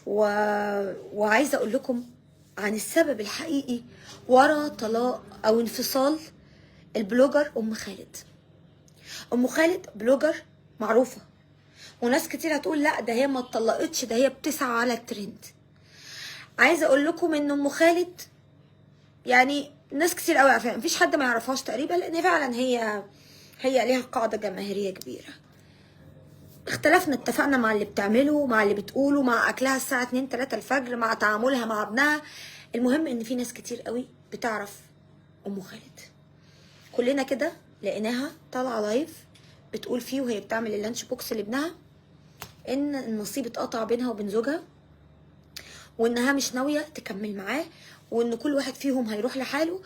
وعايزه اقول لكم عن السبب الحقيقي ورا طلاق او انفصال البلوجر ام خالد. ام خالد بلوجر معروفه، وناس كتير هتقول لا ده هي ما اتطلقتش، ده هي بتسعى على الترند. عايزه اقول لكم ان ام خالد يعني ناس كتير قوي عارفاها، مفيش حد ما يعرفهاش تقريبا، لان فعلا هي ليها قاعده جماهيريه كبيره. اختلفنا اتفقنا مع اللي بتعمله، مع اللي بتقوله، مع اكلها الساعه 2 3 الفجر، مع تعاملها مع ابنها. المهم ان في ناس كتير قوي بتعرف ام خالد. كلنا كده لقيناها طالعه لايف بتقول فيه وهي بتعمل اللانش بوكس لابنها ان النصيب اتقطع بينها وبين زوجها، وانها مش ناويه تكمل معاه، وان كل واحد فيهم هيروح لحاله،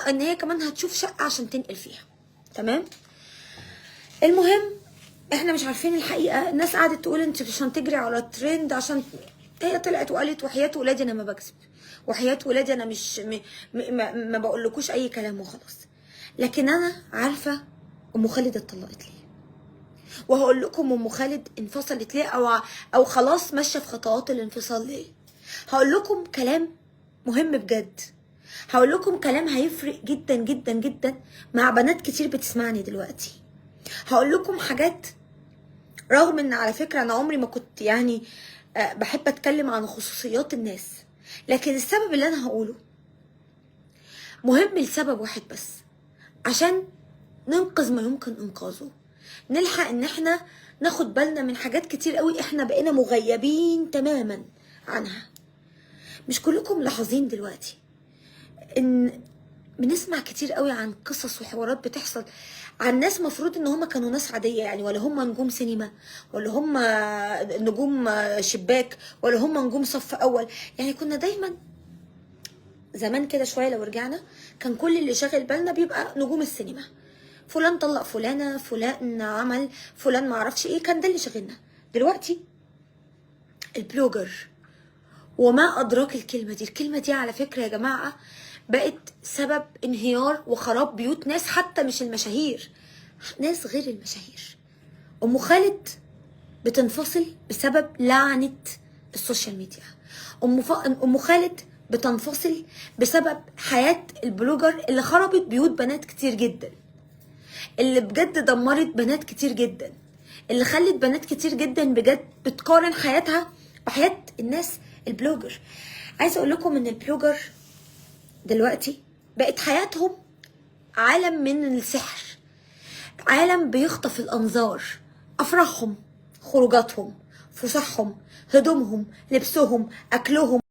ان هي كمان هتشوف شقه عشان تنقل فيها. تمام. المهم احنا مش عارفين الحقيقه. الناس قعدت تقول انت عشان تجري على الترند، عشان هي طلعت وقالت وحياه ولادي انا ما بكذب، وحياه ولادي انا مش ما بقولكوش اي كلام وخلاص. لكن انا عارفه ام خالد اتطلقت ليه، وهقول لكم ام خالد انفصلت ليه او خلاص ماشيه في خطوات الانفصال ليه. هقول لكم كلام مهم بجد، هقول لكم كلام هيفرق جدا جدا جدا مع بنات كتير بتسمعني دلوقتي. هقول لكم حاجات، رغم ان على فكره انا عمري ما كنت يعني بحب اتكلم عن خصوصيات الناس، لكن السبب اللي انا هقوله مهم لسبب واحد بس، عشان ننقذ ما يمكن انقاذه، نلحق ان احنا ناخد بالنا من حاجات كتير قوي احنا بقينا مغيبين تماما عنها. مش كلكم ملاحظين دلوقتي ان بنسمع كتير قوي عن قصص وحوارات بتحصل عن ناس مفروض ان هم كانوا ناس عادية، يعني ولا هم نجوم سينما، ولا هم نجوم شباك، ولا هم نجوم صف اول. يعني كنا دايما زمان كده شوية لو رجعنا كان كل اللي شاغل بالنا بيبقى نجوم السينما، فلان طلق فلانة، فلان عمل، فلان معرفش ايه، كان ده اللي شاغلنا. دلوقتي البلوجر، وما أدراك الكلمة دي. الكلمة دي على فكرة يا جماعة بقت سبب انهيار وخراب بيوت ناس، حتى مش المشاهير، ناس غير المشاهير. أم خالد بتنفصل بسبب لعنة السوشيال ميديا. أم خالد بتنفصل بسبب حياة البلوجر اللي خربت بيوت بنات كتير جدا، اللي بجد دمرت بنات كتير جدا، اللي خلت بنات كتير جدا بجد بتقارن حياتها بحياة الناس البلوجر. عايزه اقول لكم ان البلوجر دلوقتي بقت حياتهم عالم من السحر، عالم بيخطف الانظار، افراحهم، خروجاتهم، فسحهم، هدومهم، لبسهم، اكلهم.